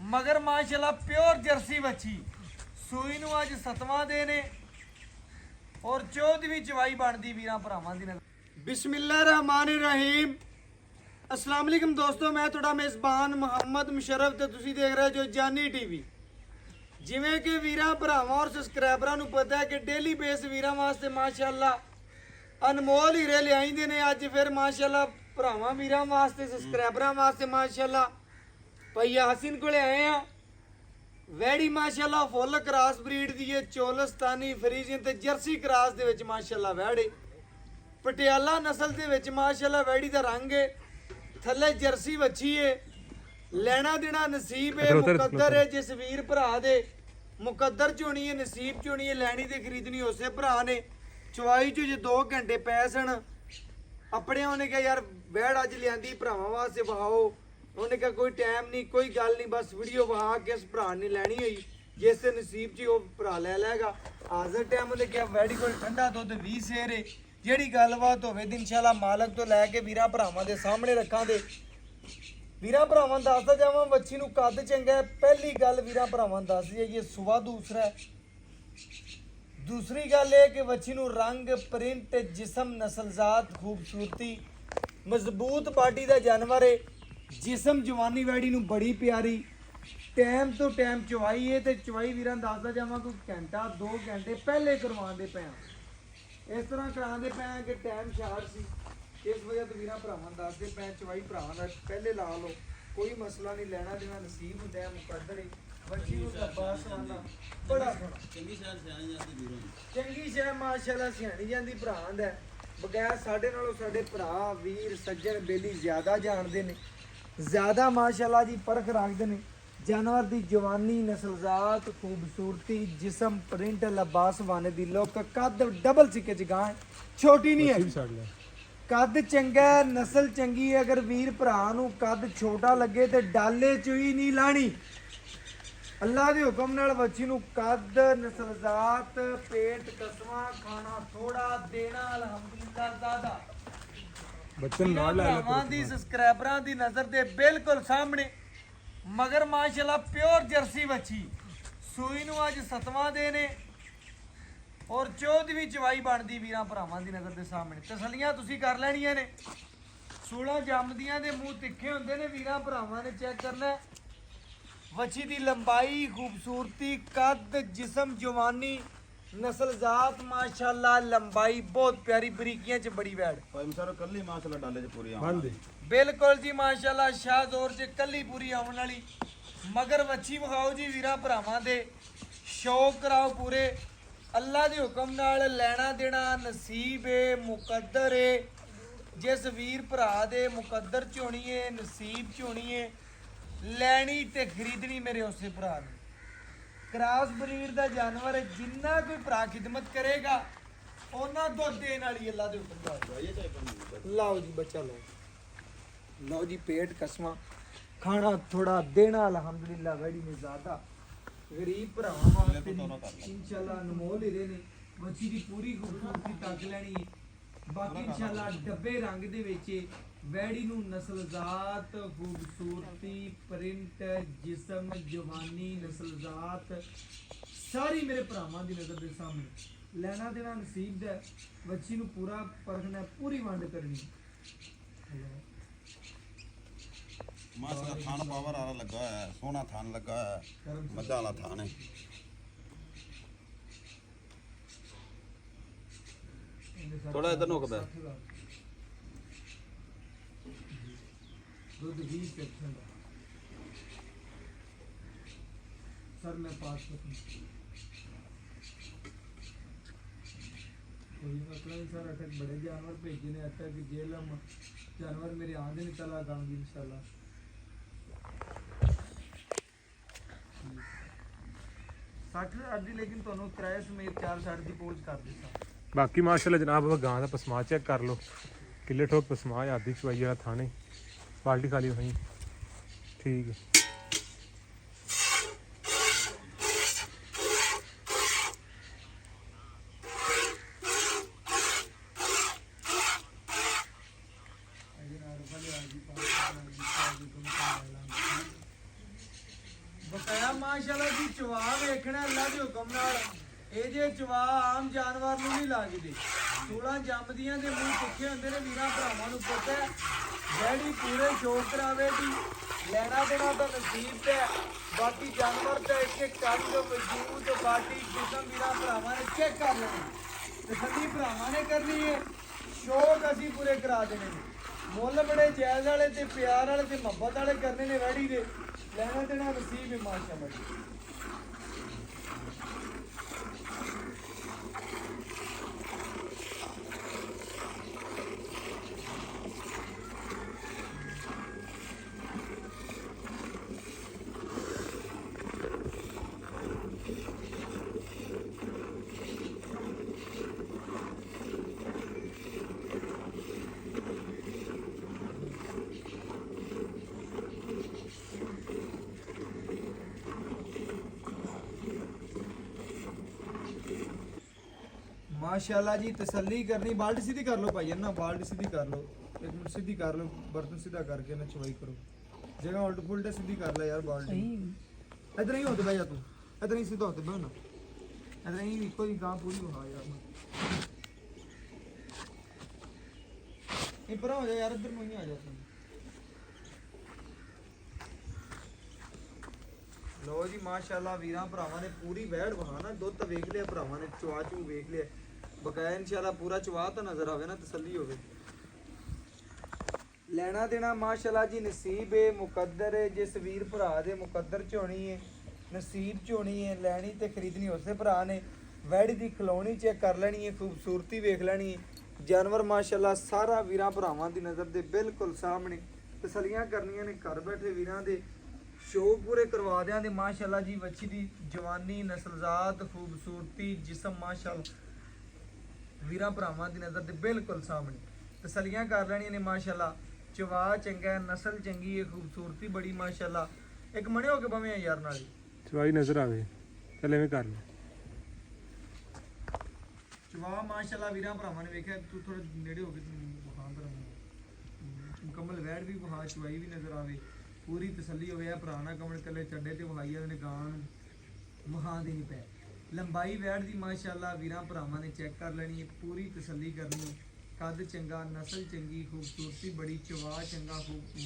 मगर माशाल्लाह pure Jersey बच्ची सूई नूं अज 7वां दिन है और 14वीं चवाई बनती वीरां भरावां दी। बिस्मिल्लाहिर्रहमानिर्रहीम। अस्सलाम वालेकुम दोस्तों, मैं तुहाडा मेज़बान मुहम्मद मुशर्रफ ते तुसीं देख रहे जो जानी टीवी। जिवें कि वीरां भरावां और सबसक्राइबरां नूं पता है कि डेली बेस वीरां वास्ते माशाल्लाह अनमोल हीरे लिआईंदे ने। अज फिर माशाल्लाह भरावां वीरां वास्ते सबसक्राइबरां वास्ते माशाल्लाह भाई यासिन कोले आए हैं। वैड़ी माशाल्लाह फुल क्रॉस ब्रीड दी है, चोलस्तानी फ्रीजियन ते जर्सी क्रॉस दे विच माशाल्लाह वैड़े पटियाला नस्ल दे विच माशाल्लाह वैड़ी दा रंग है, थल्ले जर्सी बच्ची है। लेना देना नसीब है, मुकद्दर है। जिस वीर भरा दे मुकद्दर च होनी है, नसीब च होनी है, लैनी ते खरीदनी उसे भरा ने। चवाई च जे 2 घंटे पै सन अपने उन्हें कहा यार वैड़ अज लियांदी भरावां वास्ते वहाओ। उन्हें कहा कोई टाइम नहीं, कोई गल नहीं, बस वीडियो वहा के इस भरा ने लैनी हुई जिस नसीब च वो भरा लै लैगा। हाजिर टाइम उन्हें कहा वैड़ी कोल ठंडा दुध 20 सेर है। ਜਿਹੜੀ ਗੱਲਬਾਤ ਹੋਵੇ ਤੇ ਇਨਸ਼ਾਅੱਲਾ ਮਾਲਕ ਤੋਂ ਲੈ ਕੇ ਵੀਰਾਂ ਭਰਾਵਾਂ ਦੇ ਸਾਹਮਣੇ ਰੱਖਾਂਗੇ। ਵੀਰਾਂ ਭਰਾਵਾਂ ਨੂੰ ਦੱਸਦਾ ਜਾਵਾਂ ਵੱਛੀ ਨੂੰ ਕੱਦ ਚੰਗਾ ਹੈ। ਪਹਿਲੀ ਗੱਲ ਵੀਰਾਂ ਭਰਾਵਾਂ ਨੂੰ ਦੱਸ ਦਈਏ ਇਹ ਸੁਭਾ ਦੂਸਰਾ ਹੈ। दूसरी गल है कि वच्छी नूं रंग प्रिंट जिसम नस्लजात खूबसूरती मजबूत बाडी का जानवर है। जिसम जवानी वैड़ी नूं बड़ी प्यारी टाइम तो टाइम चवाई है। तो चवाई वीरां दसदा जावां कोई घंटा 2 घंटे पहले करवाते पे इस तरह कराते पे कि टाइम शार्ट सी, इस वजह तो वीरां भरावां दसदे पे चवाई भरावां दा पहले ला लो, कोई मसला नहीं। लेना देना नसीब हुंदा है, मुकद्दर है। वच्छी नूं लब्बास वाला बड़ा सोहना चंगी शह माशाल्लाह सियाणी जांदी भरां दा। बगैर साडे नालों साडे भरा वीर सज्जन बेली ज्यादा जानदे ने, ज्यादा माशाल्लाह जी परख रखदे ने जानवर दी जवानी नस्लजात खूबसूरती जिसम प्रिंट लबास वाने दी लुक कद डबल सिक्के च गां छोटी नहीं है। कद चंगा नस्ल चंगी है। अगर वीर भरा नूं कद छोटा लगे तो डाले च ही नहीं लानी। अल्लाह के हुक्म नाल वच्छी नूं कद नस्लजात पेट कसवा खाना थोड़ा देना अल्हम्दुलिल्लाह ज़्यादा बच्चन नाल भरावां दी सबसक्राइबरां दी नज़र दे बिल्कुल सामने। मगर माशाल्लाह प्योर जर्सी वच्छी सूई नूं अज 7वां दिन है और 14वीं चवाई बनती वीरां भरावां दी नज़र दे सामने। तसलियां तुसीं कर लैणियां ने। 16 जमदियां दे मूँह तिखे हुंदे ने, वीरां भरावां ने चेक करना है। वच्छी दी लंबाई खूबसूरती कद जिसम जवानी नस्लजात माशाल्लाह लंबाई बहुत प्यारी, बरीकियां च बड़ी वैड़ कल्ली माशाल्लाह डाले च पूरी बिल्कुल जी माशाल्लाह शाहजोर च कल्ली पूरी आउण वाली। मगर वच्छी विखाओ जी वीरां भरावां दे, शौक कराओ पूरे। अल्लाह दे हुक्म नाल लेना देना नसीब है, मुकद्दर है। जिस वीर भरा दे मुकद्दर च होनी है, नसीब च होनी है, लैनी ते खरीदनी मेरे उसे भरा ने। क्रॉस ब्रीड का जानवर है, जिन्ना कोई भरा खिदमत करेगा उन्ना दुध देने वाली अल्लाह दे हुक्म। लाओ जी बच्चा लो, लो जी पेट कसवा खाना थोड़ा देना अल्हम्दुलिल्लाह वैड़ी में ज़्यादा गरीब भरावां वास्ते इंशाल्लाह अनमोल हीरे ने। वच्छी दी पूरी खूबसूरती तक लैनी है। बाकी इंशाल्लाह डब्बे रंग दे विच वैड़ी नूं नस्लजात खूबसूरती प्रिंट जिसम जवानी नस्लजात सारी मेरे भरावां दी नज़र दे सामने। लेना देना नसीब दा, वच्छी नूं पूरा परखना, पूरी वंड करनी। माशाल्लाह थान पावर वाला लगा है, सोहना थान लगा है, मजा वाला थान है। थोड़ा इधर नोकदा दूध 20 सेक्शन सर मैं पास कोई मसला नहीं सर। अटक बड़े जानवर भेजे ने, अटक जेल जानवर मेरे आंदे निकल आऊंगी इंशाल्लाह। 60 अड्डी लेकिन ਤੁਹਾਨੂੰ ਕਿਰਾਏ ਸਮੇਤ 460 ਦੀ ਪਹੁੰਚ ਕਰ ਦਿੱਤਾ। बाकी माशाल्लाह जनाब गां का पसमा चेक कर लो, किले ठोक पसमा आदि चवाई वाला थाने बाल्टी खाली वहीं ठीक है। ਬਕਾਇਆ ਮਾਸ਼ਾਅੱਲਾ ਜੀ ਚਵਾ ਵੇਖਣਾ ਅੱਲਾ ਦੇ ਹੁਕਮ ਨਾਲ। ਇਹ ਜੇ ਚਵਾ ਆਮ ਜਾਨਵਰ ਨੂੰ ਨਹੀਂ ਲੱਗਦੇ। 16 ਜੰਮਦੀਆਂ ਦੇ ਮੂੰਹ ਤਿੱਖੇ ਹੁੰਦੇ ਨੇ, ਵੀਰਾਂ ਭਰਾਵਾਂ ਨੂੰ ਪਤਾ ਹੈ। ਜਿਹੜੀ ਪੂਰੇ ਸ਼ੌਕ ਕਰਾਵੇ ਦੀ ਲੈਣਾ ਦੇਣਾ ਤਾਂ ਨਸੀਬ ਤੇ ਹੈ। ਬਾਕੀ ਜਾਨਵਰ ਤਾਂ ਇੱਕ ਇੱਕ ਕੰਨ ਵਜੂਦ ਬਾਡੀ ਜਿਸਮ ਵੀਰਾਂ ਭਰਾਵਾਂ ਨੇ ਚੈੱਕ ਕਰ ਲੈਣੀ ਤੇ ਸੱਜੀ ਭਰਾਵਾਂ ਨੇ ਕਰਨੀ ਹੈ। ਸ਼ੌਕ ਅਸੀਂ ਪੂਰੇ ਕਰਾ ਦੇਣੇ ਨੇ। ਮੁੱਲ ਬੜੇ ਜਾਇਜ਼ ਵਾਲੇ ਤੇ ਪਿਆਰ ਵਾਲੇ ਤੇ ਮੁਹੱਬਤ ਵਾਲੇ ਕਰਨੇ ਨੇ ਵੈੜੀ ਦੇ। ਲੈਣਾ ਦੇਣਾ ਨਸੀਬ ਹੈ ਮਾਸ਼ਾਅੱਲਾ ਜੀ। माशाल्लाह जी तसल्ली करनी। बाल्टी सीधी कर लो भाई ना, बाल्टी सीधी कर लो, एक मिनट सीधी कर लो, बर्तन सीधा करके ना चवाई करो। जगह उल्ट पुल्ट सीधी कर ले यार बाल्टी। इधर ही होते भाई तू, इधर ही सीधा होते भाई ना, इधर ही कोई गांव पूरी हो यार। ये परा हो जा यार, इधर में ही आ जा तू। लो जी माशाल्लाह वीरां भरावां ने पूरी वैड़ वहाना, दुੱਧ ਤਾਂ ਵੇਖ ਲਿਆ ਭਰਾਵਾਂ ਨੇ, ਚਵਾ ਚੂ ਵੇਖ ਲਿਆ। ਬਕਾਇਆ ਇਨਸ਼ਾਅੱਲਾ ਪੂਰਾ ਚਵਾ ਤਾਂ ਨਜ਼ਰ ਆਵੇ ਨਾ, ਤਸੱਲੀ ਹੋਵੇ। ਲੈਣਾ ਦੇਣਾ ਮਾਸ਼ਾਅੱਲਾ ਜੀ ਨਸੀਬ ਹੈ, ਮੁਕੱਦਰ ਹੈ। ਜਿਸ ਵੀਰ ਭਰਾ ਦੇ ਮੁਕੱਦਰ ਚ ਹੋਣੀ ਹੈ, ਨਸੀਬ ਚ ਹੋਣੀ ਹੈ। ਲੈਣੀ ਤੇ ਖਰੀਦਣੀ ਉਸੇ ਭਰਾ ਨੇ। ਵੈੜੀ ਦੀ ਖਲੋਣੀ ਚੈੱਕ ਕਰ ਲੈਣੀ ਹੈ, ਖੂਬਸੂਰਤੀ ਵੇਖ ਲੈਣੀ ਹੈ। ਜਾਨਵਰ ਮਾਸ਼ਾਅੱਲਾ ਸਾਰਾ ਵੀਰਾਂ ਭਰਾਵਾਂ ਦੀ ਨਜ਼ਰ ਦੇ ਬਿਲਕੁਲ ਸਾਹਮਣੇ। ਤਸੱਲੀਆਂ ਕਰਨੀਆਂ ਨੇ ਘਰ ਬੈਠੇ ਵੀਰਾਂ ਦੇ। ਸ਼ੌਕ ਪੂਰੇ ਕਰਵਾ ਦਿਆਂ ਦੇ ਮਾਸ਼ਾਅੱਲਾ ਜੀ। ਵੱਛੀ ਦੀ ਜਵਾਨੀ, ਨਸਲਜ਼ਾਤ, ਖੂਬਸੂਰਤੀ, ਜਿਸਮ ਮਾਸ਼ਾਅੱਲਾ ਵੀਰਾਂ ਭਰਾਵਾਂ ਦੀ ਨਜ਼ਰ ਦੇ ਬਿਲਕੁਲ ਸਾਹਮਣੇ। ਤਸੱਲੀਆਂ ਕਰ ਲੈਣੀਆਂ ਨੇ ਮਾਸ਼ਾਅੱਲਾ। ਚਵਾ ਚੰਗਾ ਹੈ, ਨਸਲ ਚੰਗੀ ਹੈ, ਖੂਬਸੂਰਤੀ ਬੜੀ ਮਾਸ਼ਾਅੱਲਾ। ਇੱਕ ਮਣੇ ਹੋ ਕੇ ਬਵੇਂ ਯਾਰ ਨਾਲ ਚਵਾਈ ਨਜ਼ਰ ਆਵੇ ਚੱਲ ਐਵੇਂ ਕਰ ਲੈ। ਚਵਾ ਮਾਸ਼ਾਅੱਲਾ ਵੀਰਾਂ ਭਰਾਵਾਂ ਨੇ ਵੇਖਿਆ। ਤੂੰ ਥੋੜਾ ਨੇੜੇ ਹੋ ਕੇ ਵਹਾ ਕਰ, ਮੁਕੰਮਲ ਵੈੜ ਵੀ ਵਹਾ, ਚਵਾਈ ਵੀ ਨਜ਼ਰ ਆਵੇ, ਪੂਰੀ ਤਸੱਲੀ ਹੋਵੇ। ਆ ਪੁਰਾਣਾ ਕਮਲ ਕੱਲੇ ਚੱਡੇ ਤੇ ਵਹਾਈ ਨੇ ਗਾਂ ਵਹਾ ਦੇਣੀ ਪੈ। ਲੰਬਾਈ ਵੈੜ ਦੀ ਮਾਸ਼ਾਅੱਲਾ ਵੀਰਾਂ ਭਰਾਵਾਂ ਨੇ ਚੈੱਕ ਕਰ ਲੈਣੀ ਹੈ, ਪੂਰੀ ਤਸੱਲੀ ਕਰਨੀ। ਕੱਦ ਚੰਗਾ, ਨਸਲ ਚੰਗੀ, ਖੂਬਸੂਰਤੀ ਬੜੀ, ਚਵਾ ਚੰਗਾ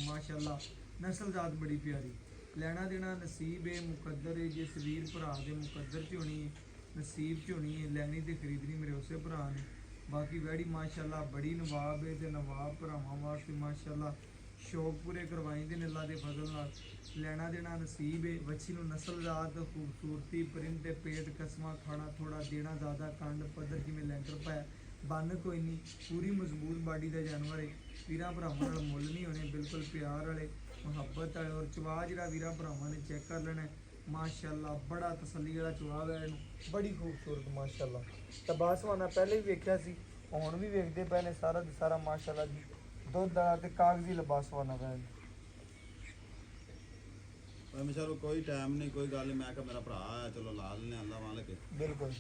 ਮਾਸ਼ਾਅੱਲਾ, ਨਸਲਜ਼ਾਤ ਬੜੀ ਪਿਆਰੀ। ਲੈਣਾ ਦੇਣਾ ਨਸੀਬ ਹੈ, ਮੁਕੱਦਰ ਹੈ। ਜਿਸ ਵੀਰ ਭਰਾ ਦੇ ਮੁਕੱਦਰ ਚ ਹੋਣੀ ਹੈ, ਨਸੀਬ ਚ ਹੋਣੀ ਹੈ। ਲੈਣੀ ਤੇ ਖਰੀਦਣੀ ਮੇਰੇ ਉਸੇ ਭਰਾ ਨੇ। ਬਾਕੀ ਵੈੜੀ ਮਾਸ਼ਾਅੱਲਾ ਬੜੀ ਨਵਾਬ ਹੈ ਤੇ ਨਵਾਬ ਭਰਾਵਾਂ ਵਾਸਤੇ ਮਾਸ਼ਾਅੱਲਾ ਸ਼ੌਕ ਪੂਰੇ ਕਰਵਾਈ ਦੇ ਨੇ ਅੱਲਾ ਦੇ ਫਜ਼ਲ ਨਾਲ। ਲੈਣਾ ਦੇਣਾ ਨਸੀਬ ਹੈ। ਵੱਛੀ ਨੂੰ ਨਸਲਜ਼ਾਤ, ਖੂਬਸੂਰਤੀ, ਪਰਿੰਦ ਤੇ ਪੇਟ, ਕਸਮਾਂ, ਖਾਣਾ ਥੋੜਾ ਦੇਣਾ ਜ਼ਿਆਦਾ, ਕੰਡ ਪੱਧਰ ਜਿਵੇਂ ਲੈਂਟਰ ਪਾਇਆ, ਬੰਨ ਕੋਈ ਨਹੀਂ, ਪੂਰੀ ਮਜ਼ਬੂਤ ਬਾਡੀ ਦਾ ਜਾਨਵਰ ਹੈ। ਵੀਰਾਂ ਭਰਾਵਾਂ ਨਾਲ ਮੁੱਲ ਨਹੀਂ ਹੋਣੇ, ਬਿਲਕੁਲ ਪਿਆਰ ਵਾਲੇ, ਮੁਹੱਬਤ ਵਾਲੇ। ਔਰ ਚਵਾ ਜਿਹੜਾ ਵੀਰਾਂ ਭਰਾਵਾਂ ਨੇ ਚੈੱਕ ਕਰ ਲੈਣਾ ਮਾਸ਼ਾਅੱਲਾ, ਬੜਾ ਤਸੱਲੀ ਵਾਲਾ ਚਵਾ ਹੈ ਇਹਨੂੰ, ਬੜੀ ਖੂਬਸੂਰਤ ਮਾਸ਼ਾਅੱਲਾ। ਤਾਂ ਬਾਸਵਾਨਾ ਪਹਿਲੇ ਵੀ ਵੇਖਿਆ ਸੀ, ਹੁਣ ਵੀ ਵੇਖਦੇ ਪਏ ਨੇ ਸਾਰਾ ਦਾ ਸਾਰਾ ਮਾਸ਼ਾਅੱਲਾ ਜੀ। ਦੁੱਧ ਦਾ ਤੇ ਕਾਗਜ਼ੀ ਲਬਾਸਵਾਨਾ ਵੈ। ਮਿਸ਼ਰ ਕੋਈ ਟਾਈਮ ਨਹੀਂ, ਕੋਈ ਗੱਲ ਨਹੀਂ। ਮੈਂ ਕਿਹਾ ਮੇਰਾ ਭਰਾ ਆ, ਚਲੋ ਲਾ ਲੈਣੇ ਆਂਦਾ ਵਾਂ ਲਗੇ। ਬਿਲਕੁਲ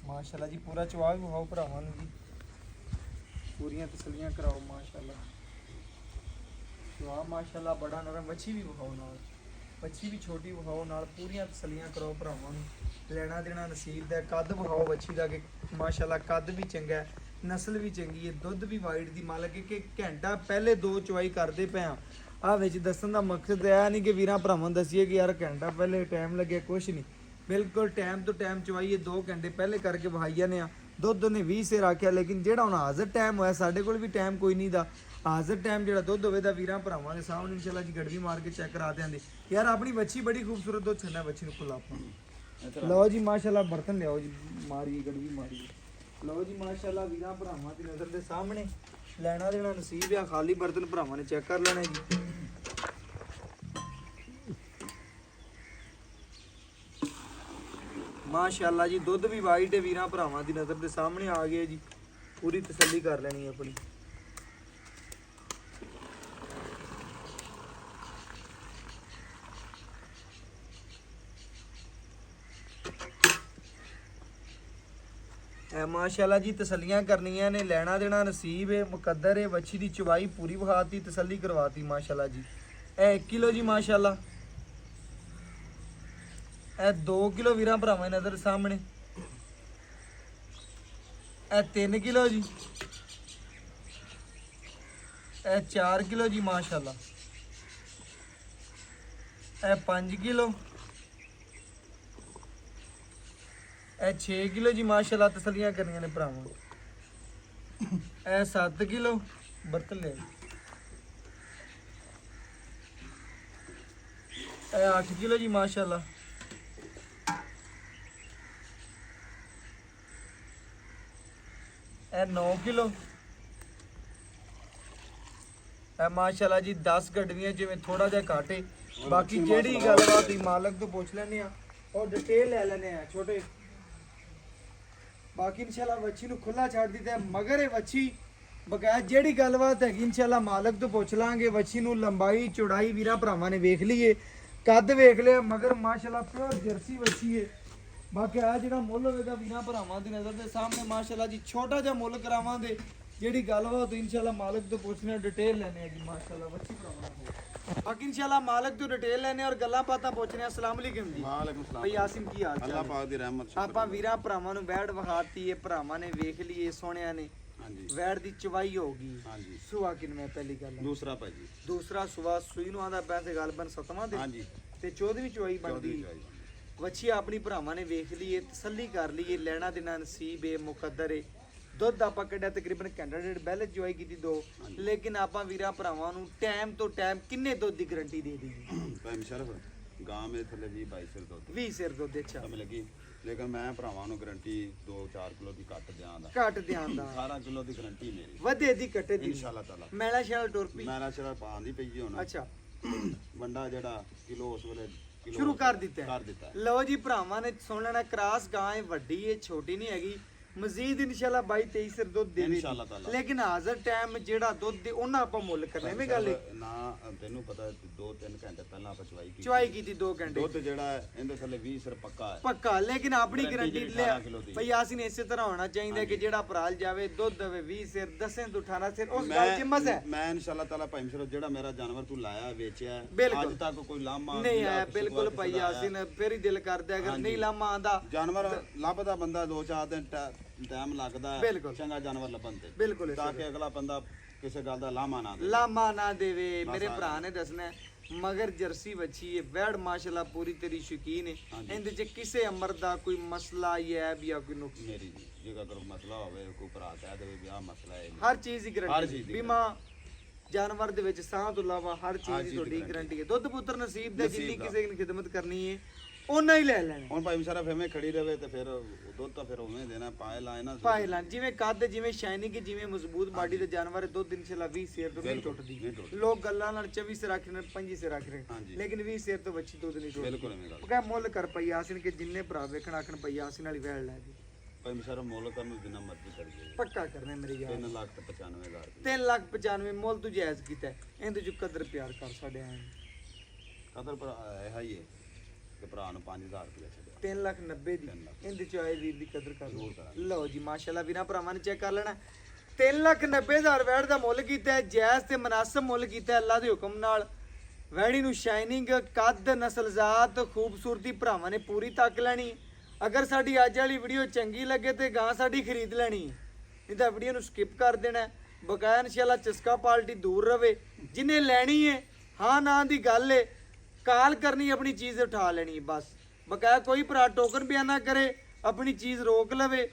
माशाल्लाह जी। पूरा चवा भी विखाओ भरावां नूं जी, पूरियां तसल्लियां कराओ माशाल्लाह। चवा माशाल्लाह बड़ा नरम। वच्छी भी विखाओ नाल, वच्छी भी छोटी विखाओ नाल, पूरियां तसल्लियां कराओ भरावां नूं। लेना देना नसीब दा। कद विखाओ वच्छी दा कि माशाल्लाह कद भी चंगा है, नस्ल भी चंगी है, दुੱਧ भी वाइट दी। मालक कि घंटा पहले दो चवाई करते पे आ विच दस्सण दा मकसद है नहीं कि वीरां भरावां दसीए कि यार घंटा पहले टाइम लगे, कुछ नहीं। बिल्कुल टाइम तो टाइम चवाइए, 2 घंटे पहले करके वहाइया ने दुੱਧ ने 20 से रखा। लेकिन ਜਿਹੜਾ ਹੁਣ ਹਾਜ਼ਰ ਟਾਈਮ ਹੋਇਆ, ਸਾਡੇ ਕੋਲ ਵੀ ਟਾਈਮ ਕੋਈ ਨਹੀਂ ਦਾ। ਹਾਜ਼ਰ ਟਾਈਮ ਜਿਹੜਾ ਦੁੱਧ ਹੋਵੇ ਦਾ ਵੀਰਾਂ ਭਰਾਵਾਂ ਦੇ ਸਾਹਮਣੇ ਇਨਸ਼ਾਅੱਲਾ ਜੀ ਗੜਵੀ ਮਾਰ ਕੇ ਚੈੱਕ ਕਰਾ ਦਿਆਂਗੇ। ਯਾਰ ਆਪਣੀ ਬੱਚੀ ਬੜੀ ਖੂਬਸੂਰਤ ਦੁੱਧ ਛੱਡਣਾ, ਬੱਚੀ ਨੂੰ ਖੁੱਲਾ ਆਪਾਂ। ਲਓ ਜੀ ਮਾਸ਼ਾਅੱਲਾ ਬਰਤਨ ਲਿਆਓ ਜੀ, ਮਾਰੀਏ ਗੜਵੀ ਮਾਰੀਏ। ਲਓ ਜੀ ਮਾਸ਼ਾਅੱਲਾ ਵੀਰਾਂ ਭਰਾਵਾਂ ਦੀ ਨਜ਼ਰ ਦੇ ਸਾਹਮਣੇ। ਲੈਣਾ ਦੇਣਾ ਨਸੀਬ ਆ, ਖਾਲੀ ਬਰਤਨ ਭਰਾਵਾਂ ਨੇ ਚੈੱਕ ਕਰ ਲੈਣਾ ਜੀ। ਮਾਸ਼ਾਅੱਲਾ ਜੀ ਦੁੱਧ ਵੀ ਵਾਈਟ ਹੈ ਵੀਰਾਂ ਭਰਾਵਾਂ ਦੀ ਨਜ਼ਰ ਦੇ ਸਾਹਮਣੇ ਆ ਗਿਆ ਜੀ। ਪੂਰੀ ਤਸੱਲੀ ਕਰ ਲੈਣੀ ਹੈ ਆਪਣੀ। ਐ ਮਾਸ਼ਾਅੱਲਾ ਜੀ ਤਸੱਲੀਆਂ ਕਰਨੀਆਂ ਨੇ, ਲੈਣਾ ਦੇਣਾ ਨਸੀਬ ਹੈ, ਮੁਕੱਦਰ ਹੈ। ਵੱਛੀ ਦੀ ਚਵਾਈ ਪੂਰੀ ਵਿਖਾਤੀ, ਤਸੱਲੀ ਕਰਵਾਤੀ ਮਾਸ਼ਾਅੱਲਾ ਜੀ। ਇਹ 1 ਕਿਲੋ ਜੀ ਮਾਸ਼ਾਅੱਲਾ। ਇਹ 2 ਕਿਲੋ ਵੀਰਾਂ ਭਰਾਵਾਂ ਦੀ ਨਜ਼ਰ ਸਾਹਮਣੇ। ਇਹ 3 ਕਿਲੋ ਜੀ। ਇਹ 4 ਕਿਲੋ ਜੀ ਮਾਸ਼ਾਅੱਲਾ। ਇਹ 5 ਕਿਲੋ। ਇਹ 6 ਕਿਲੋ ਜੀ ਮਾਸ਼ਾਅੱਲਾ। ਤਸੱਲੀਆਂ ਕਰਨੀਆਂ ਨੇ ਭਰਾਵਾਂ। ਇਹ 7 ਕਿਲੋ ਬਰਤਨ ਲੈ। ਇਹ 8 ਕਿਲੋ ਜੀ ਮਾਸ਼ਾਅੱਲਾ। ਇਹ 9 ਕਿਲੋ। ਇਹ ਮਾਸ਼ਾਅੱਲਾ ਜੀ 10 ਗੱਡੀਆਂ ਜਿਵੇਂ ਥੋੜਾ ਜਿਹਾ ਘਾਟੇ। ਬਾਕੀ ਜਿਹੜੀ ਗੱਲਬਾਤ ਦੀ ਮਾਲਕ ਤੋਂ ਪੁੱਛ ਲੈਣੇ ਆ ਔਰ ਡਿਟੇਲ ਲੈ ਲੈਣੇ ਆ ਛੋਟੇ। ਬਾਕੀ ਇਨਸ਼ਾਅੱਲਾ ਵੱਛੀ ਨੂੰ ਖੁੱਲਾ ਛੱਡ ਦਿੱਤਾ ਹੈ, ਮਗਰ ਇਹ ਵੱਛੀ ਬਕਾਇਆ ਜਿਹੜੀ ਗੱਲਬਾਤ ਹੈਗੀ ਇਨਸ਼ਾਅੱਲਾ ਮਾਲਕ ਤੋਂ ਪੁੱਛ ਲਾਂਗੇ। ਵੱਛੀ ਨੂੰ ਲੰਬਾਈ ਚੌੜਾਈ ਵੀਰਾਂ ਭਰਾਵਾਂ ਨੇ ਵੇਖ ਲਈਏ, ਕੱਦ ਵੇਖ ਲਿਆ, ਮਗਰ ਮਾਸ਼ਾਅੱਲਾ ਪਿਓਰ ਜਰਸੀ ਵੱਛੀ ਹੈ। ਬਾਕੀ ਆ ਜਿਹੜਾ ਮੁੱਲ ਹੋਵੇਗਾ ਵੀਰਾਂ ਭਰਾਵਾਂ ਦੀ ਨਜ਼ਰ ਦੇ ਸਾਹਮਣੇ ਮਾਸ਼ਾਅੱਲਾ ਜੀ ਛੋਟਾ ਜਿਹਾ ਮੁੱਲ ਕਰਾਵਾਂਗੇ। ਜਿਹੜੀ ਗੱਲਬਾਤ ਇਨਸ਼ਾਅੱਲਾ ਮਾਲਕ ਤੋਂ ਪੁੱਛਣੇ ਡਿਟੇਲ ਲੈਣੇ ਆ ਜੀ ਮਾਸ਼ਾਅੱਲਾ ਵੱਛੀ ਭਰਾਵਾਂ ਨੂੰ। ਬਾਕੀ ਇਨਸ਼ਾਅੱਲਾ ਮਾਲਕ ਤੋਂ ਡਿਟੇਲ ਲੈਣੇ ਔਰ ਗੱਲਾਂ ਬਾਤਾਂ ਪੁੱਛਣੇ ਆ। अस्सलाम वालेकुम जी। ਵਾਲੇਕੁਮ ਸਲਾਮ। ਭਈ ਆਸਿਮ ਕੀ ਹਾਲ ਅੱਲਾਹ ਚਾਲ? ਪਾਕ ਦੀ ਰਹਿਮਤ ਸ਼ੁਕਰ। ਆਪਾਂ ਵੀਰਾਂ ਭਰਾਵਾਂ ਨੂੰ ਵੈੜ ਵਿਖਾਤੀ ਹੈ, ਭਰਾਵਾਂ ਨੇ ਵੇਖ ਲਈਏ, ਸੋਹਣਿਆਂ ਨੇ। ਹਾਂਜੀ ਵੈੜ ਦੀ ਚਵਾਈ ਹੋਗੀ। ਹਾਂਜੀ। ਸੁਆ ਕਿਨਵੇਂ ਪਹਿਲੀ ਗੱਲ। ਦੂਸਰਾ ਭਾਜੀ। ਦੂਸਰਾ ਸੁਆ ਸੂਈ ਨੂੰ ਆਂਦਾ ਪੈਸੇ ਗਲਬਨ 7ਵਾਂ ਦੇ ਹਾਂਜੀ। ਤੇ 14ਵੀਂ ਚਵਾਈ ਬਣਦੀ। ਵੱਛੀ ਆਪਣੀ ਭਰਾਵਾਂ ਨੇ ਵੇਖ ਲਈਏ, ਤਸੱਲੀ ਕਰ ਲਈਏ, ਲੈਣਾ ਦੇਣਾ ਨਸੀਬ ਹੈ, ਮੁਕੱਦਰ ਹੈ। ਦੁੱਧ ਆਪਾਂ ਕੱਢਿਆ ਤਕਰੀਬਨ ਘੰਟਾ ਡੇਢ ਬੈਲੈਂਸ ਜੁਆਈ ਕੀਤੀ 2। ਲੇਕਿਨ ਆਪਾਂ ਵੀਰਾਂ ਭਰਾਵਾਂ ਨੂੰ ਟਾਈਮ ਤੋਂ ਟਾਈਮ ਕਿੰਨੇ ਦੁੱਧ ਦੀ ਗਾਰੰਟੀ ਦੇ ਦਈਏ? ਭਾਈ ਮੁਸ਼ਰਫ ਗਾਂ ਮੇ ਥੱਲੇ 20-22 ਸਿਰ ਦੁੱਧ 20 ਸਿਰ ਦੁੱਧ। ਅੱਛਾ ਸਮਝ ਲੱਗੀ। ਲੇਕਿਨ ਮੈਂ ਭਰਾਵਾਂ ਨੂੰ ਗਾਰੰਟੀ 2-4 ਕਿਲੋ ਦੀ ਘੱਟ ਦਿਆਂ ਦਾ। ਘੱਟ ਧਿਆਨ ਦਾ 18 ਕਿਲੋ ਦੀ ਗਾਰੰਟੀ ਮੇਰੀ ਵਧੇ ਦੀ ਘਟੇ ਦੀ ਇਨਸ਼ਾਅੱਲਾ ਤਾਲਾ। ਮੈਲਾ ਸ਼ਾਲ ਟੁਰ ਪਈ। ਮੇਰਾ ਸ਼ਰਾ ਪਾਣ ਦੀ ਪਈ ਹੁਣ। ਅੱਛਾ ਵੰਡਾ ਜਿਹੜਾ ਕਿਲੋ ਉਸ ਵੇਲੇ ਕਿਲੋ ਸ਼ੁਰੂ ਕਰ ਦਿੱਤਾ ਹੈ। ਕਰ ਦਿੱਤਾ ਹੈ। ਲਓ ਜੀ ਭਰਾਵਾਂ ਨੇ ਸੁਣ ਲੈਣਾ, ਕ੍ਰਾਸ ਗਾਂ ਹੈ, ਵੱਡੀ ਹੈ, ਛੋਟੀ ਨਹੀਂ ਹੈਗੀ। ਮਜ਼ੀਦ ਇਨਸ਼ਾਅੱਲਾ 22-23 ਸਿਰ ਦੁੱਧ ਦੇ ਇਨਸ਼ਾਅੱਲਾ ਤਾਲਾ। ਲੇਕਿਨ ਹਾਜ਼ਰ ਟਾਈਮ ਜਿਹੜਾ ਦੁੱਧ ਦੇ ਉਹਨਾਂ ਆਪਾਂ ਮੁੱਲ ਕਰਨਾ ਐਵੇਂ ਗੱਲ ਹੈ। ਨਾ ਤੈਨੂੰ ਪਤਾ 2-3 ਘੰਟੇ ਪਹਿਲਾਂ ਆਪਾਂ ਚੁਆਈ ਕੀਤੀ 2 ਘੰਟੇ ਦੁੱਧ ਜਿਹੜਾ ਹੈ ਇਹਦੇ ਥੱਲੇ 20 ਸਿਰ ਪੱਕਾ ਹੈ। ਪੱਕਾ। ਲੇਕਿਨ ਆਪਣੀ Guarantee ਗਾਰੰਟੀ ਜਿਹੜੀ ਲਿਆ 18 ਕਿਲੋ ਦੀ। ਭਈ ਆਸੀਂ ਨੇ ਇਸੇ ਤਰ੍ਹਾਂ ਹੋਣਾ ਚਾਹੀਦਾ ਕਿ ਜਿਹੜਾ ਭਰਾਲ ਜਾਵੇ ਦੁੱਧ ਦੇਵੇ 20 ਸਿਰ 10 ਤੋਂ 18 ਸਿਰ ਉਸ ਗੱਲ 'ਚ ਮਜ਼ਾ ਹੈ। ਮੈਂ ਇਨਸ਼ਾਅੱਲਾ ਤਾਲਾ ਭਾਈ ਮਸ਼ਰਫ ਜਿਹੜਾ ਮੇਰਾ ਜਾਨਵਰ ਤੂੰ ਲਾਇਆ ਵੇਚਿਆ ਹੈ, ਬਿਲਕੁਲ। ਅੱਜ ਤੱਕ ਕੋਈ ਲਾਮਾ ਨਹੀਂ ਆਇਆ ਬਿਲਕੁਲ ਭਾਈ ਆਸੀਨ ਫਿਰ ਹੀ ਦਿਲ ਕਰਦਾ ਅਗਰ ਨਹੀਂ ਲਾਮਾ ਆਂਦਾ ਜਾਨਵਰ ਲੱਭਦਾ ਬੰਦਾ 2-4 ਦਿਨ ਟਾਈਮ ਲੱਗਦਾ ਹੈ ਬਿਲਕੁਲ। ਚੰਗਾ ਜਾਨਵਰ ਲੱਭਣ ਤੇ, ਬਿਲਕੁਲ ਤਾਂ ਕਿ ਅਗਲਾ ਬੰਦਾ ਕਿਸੇ ਗੱਲ ਦਾ ਲਾਮਾ ਨਾ ਦੇ। ਲਾਮਾ ਨਾ ਦੇਵੇ। ਮੇਰੇ ਭਰਾ ਨੇ ਦੱਸਣਾ ਹੈ, ਮਗਰ ਜਰਸੀ ਵੱਛੀ ਹੈ, ਵੈੜ ਮਾਸ਼ਾਅੱਲਾ ਪੂਰੀ ਤੇਰੀ ਸ਼ੌਕੀਨ ਹੈ। ਇਹਦੇ 'ਚ ਕਿਸੇ ਅਮਰ ਦਾ ਕੋਈ ਮਸਲਾ ਜਾਂ ਕੋਈ ਨੁਕਸ ਮੇਰੀ ਜੀ ਜੇ ਅਗਰ ਮਸਲਾ ਹੋਵੇ ਕੋਈ ਭਰਾ ਕਹਿ ਦੇਵੇ ਵੀ ਆਹ ਮਸਲਾ ਹੈ, ਹਰ ਚੀਜ਼ ਦੀ ਗਾਰੰਟੀ। ਬੀਮਾ ਜਾਨਵਰ ਦੇ ਵਿੱਚ ਸਾਹ ਤੋਂ ਇਲਾਵਾ ਹਰ ਚੀਜ਼ ਦੀ ਤੁਹਾਡੀ ਗਾਰੰਟੀ ਹੈ। ਦੁੱਧ ਪੁੱਤਰ ਨਸੀਬ ਦੇ ਜਿੰਨੀ ਕਿਸੇ ਨੇ ਖਿਦਮਤ ਕਰਨੀ ਹੈ ਉਹਨਾਂ ਹੀ ਲੈ ਲੈਣਾ। ਹੁਣ ਭਾਈ ਮਸ਼ਰਫ ਐਵੇਂ ਖੜੀ ਰਵੇ ਤੇ ਫਿਰ ਦੁੱਧ ਤਾਂ ਫਿਰ ਉਵੇਂ ਦੇਣਾ। ਪਾਏ ਲਾਏ ਨਾ ਪਾਏ ਲਾਂ ਜਿਵੇਂ ਕੱਦ ਜਿਵੇਂ ਸ਼ਾਈਨਿੰਗ ਜਿਵੇਂ ਮਜ਼ਬੂਤ ਬਾਡੀ ਦੇ ਜਾਨਵਰ ਦੁੱਧ ਇਨਸ਼ਾਅੱਲਾ 20 ਸਿਰ ਤੋਂ ਨਹੀਂ ਟੁੱਟਦੀ। ਲੋਕ ਗੱਲਾਂ ਨਾਲ 24 ਸਿਰ ਰੱਖ ਰਹੇ 25 ਸਿਰ ਰੱਖ ਰਹੇ, ਲੇਕਿਨ 20 ਸਿਰ ਤੋਂ ਵੱਛੀ ਦੁੱਧ ਨਹੀਂ ਟੁੱਟਦੀ। ਬਿਲਕੁਲ ਐਵੇਂ ਗੱਲ। ਉਹ ਕਹੇ ਮੁੱਲ ਕਰ ਪਈ ਆਸਿਨ ਕਿ ਜਿੰਨੇ ਭਰਾ ਵੇਖਣ ਆਖਣ ਪਈ ਆਸਿਨ ਵਾਲੀ ਵੈਲ ਲੈ ਜੀ। ਭਾਈ ਮਸ਼ਰਫ ਮੁੱਲ ਕਰਨ ਨੂੰ ਜਿੰਨਾ ਮਰਜ਼ੀ ਕਰੀਏ ਪੱਕਾ ਕਰਨੇ ਮੇਰੀ ਯਾਰ। 3,95,000 3,95,000 ਮੁੱਲ ਤੂੰ ਜਾਇਜ਼ ਕੀਤਾ ਹੈ। ਇਹਦੇ ਚ ਕਦਰ ਪਿਆਰ ਕਰ ਸਾਡੇ ਆਂ ਕਦਰ ਪਰ ਇਹ ਹੀ ਹੈ ਕਿ ਭਰਾ ਨੂੰ 5,000 ਰੁਪਏ ਛੱਡਿਆ 3,90,000 ਦੀ। ਇਹਦੇ ਚ ਆਏ ਵੀਰ ਦੀ ਕਦਰ ਕਰ ਜ਼ਰੂਰ ਕਰਾਂਗੇ। ਲਓ ਜੀ ਮਾਸ਼ਾਅੱਲਾ ਵੀਰਾਂ ਭਰਾਵਾਂ ਨੇ ਚੈੱਕ ਕਰ ਲੈਣਾ। 3,90,000 ਵੈੜ ਦਾ ਮੁੱਲ ਕੀਤਾ ਹੈ, ਜਾਇਜ਼ ਤੇ ਮੁਨਾਸਬ ਮੁੱਲ ਕੀਤਾ ਹੈ ਅੱਲਾ ਦੇ ਹੁਕਮ ਨਾਲ। ਵੈੜੀ ਨੂੰ ਸ਼ਾਈਨਿੰਗ ਕੱਦ ਨਸਲਜ਼ਾਤ ਖੂਬਸੂਰਤੀ ਭਰਾਵਾਂ ਨੇ ਪੂਰੀ ਤੱਕ ਲੈਣੀ। ਅਗਰ ਸਾਡੀ ਅੱਜ ਵਾਲੀ ਵੀਡੀਓ ਚੰਗੀ ਲੱਗੇ ਤੇ ਗਾਂ ਸਾਡੀ ਖਰੀਦ ਲੈਣੀ, ਨਹੀਂ ਤਾਂ ਵੀਡੀਓ ਨੂੰ ਸਕਿਪ ਕਰ ਦੇਣਾ। ਬਕਾਇਆ ਇਨਸ਼ਾਅੱਲਾ ਚਸਕਾ ਪਾਰਟੀ ਦੂਰ ਰਵੇ। ਜਿਹਨੇ ਲੈਣੀ ਹੈ ਹਾਂ ਨਾ ਦੀ ਗੱਲ ਹੈ, ਕਾਲ ਕਰਨੀ ਆਪਣੀ ਚੀਜ਼ ਉਠਾ ਲੈਣੀ ਬਸ। ਬਕਾਇਆ ਕੋਈ ਭਰਾ ਟੋਕਨ ਬਿਆਨਾ ਕਰੇ ਆਪਣੀ ਚੀਜ਼ ਰੋਕ ਲਵੇ।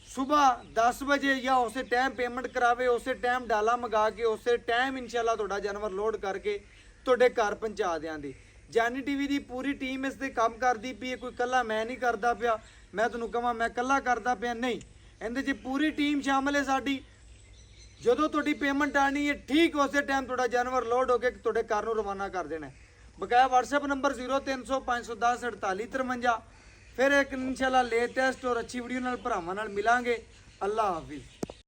ਸਵੇਰ 10 ਵਜੇ ਜਾਂ ਉਸੇ ਟਾਈਮ ਪੇਮੈਂਟ ਕਰਾਵੇ, ਉਸੇ ਟਾਈਮ ਡਾਲਾ ਮੰਗਾ ਕੇ ਉਸੇ ਟਾਈਮ ਇਨਸ਼ਾਅੱਲਾ ਤੁਹਾਡਾ ਜਾਨਵਰ ਲੋਡ ਕਰਕੇ ਤੁਹਾਡੇ ਘਰ ਪਹੁੰਚਾ ਦਿਆਂਗੇ। ਜਾਨੀ ਟੀਵੀ ਦੀ ਪੂਰੀ ਟੀਮ ਇਸ ਤੇ ਕੰਮ ਕਰਦੀ ਪਈ ਹੈ। ਕੋਈ ਕੱਲਾ ਮੈਂ ਨਹੀਂ ਕਰਦਾ ਪਿਆ, ਮੈਂ ਤੁਹਾਨੂੰ ਕਹਾਂ ਮੈਂ ਕੱਲਾ ਕਰਦਾ ਪਿਆ ਨਹੀਂ, ਇਹਦੇ 'ਚ ਪੂਰੀ ਟੀਮ ਸ਼ਾਮਲ ਹੈ ਸਾਡੀ। ਜਦੋਂ ਤੁਹਾਡੀ ਪੇਮੈਂਟ ਆਣੀ ਹੈ ਠੀਕ ਉਸੇ ਟਾਈਮ ਤੁਹਾਡਾ ਜਾਨਵਰ ਲੋਡ ਹੋ ਕੇ ਤੁਹਾਡੇ ਘਰ ਨੂੰ ਰਵਾਨਾ ਕਰ ਦੇਣਾ। ਬਕਾਇਆ WhatsApp ਨੰਬਰ 0300 510 4853 ਫਿਰ ਇੱਕ ਇਨਸ਼ਾਅੱਲਾ ਲੇਟੈਸਟ ਔਰ ਅੱਛੀ ਵੀਡੀਓ ਨਾਲ ਭਰਾਵਾਂ ਨਾਲ ਮਿਲਾਂਗੇ। ਅੱਲਾ ਹਾਫਿਜ਼।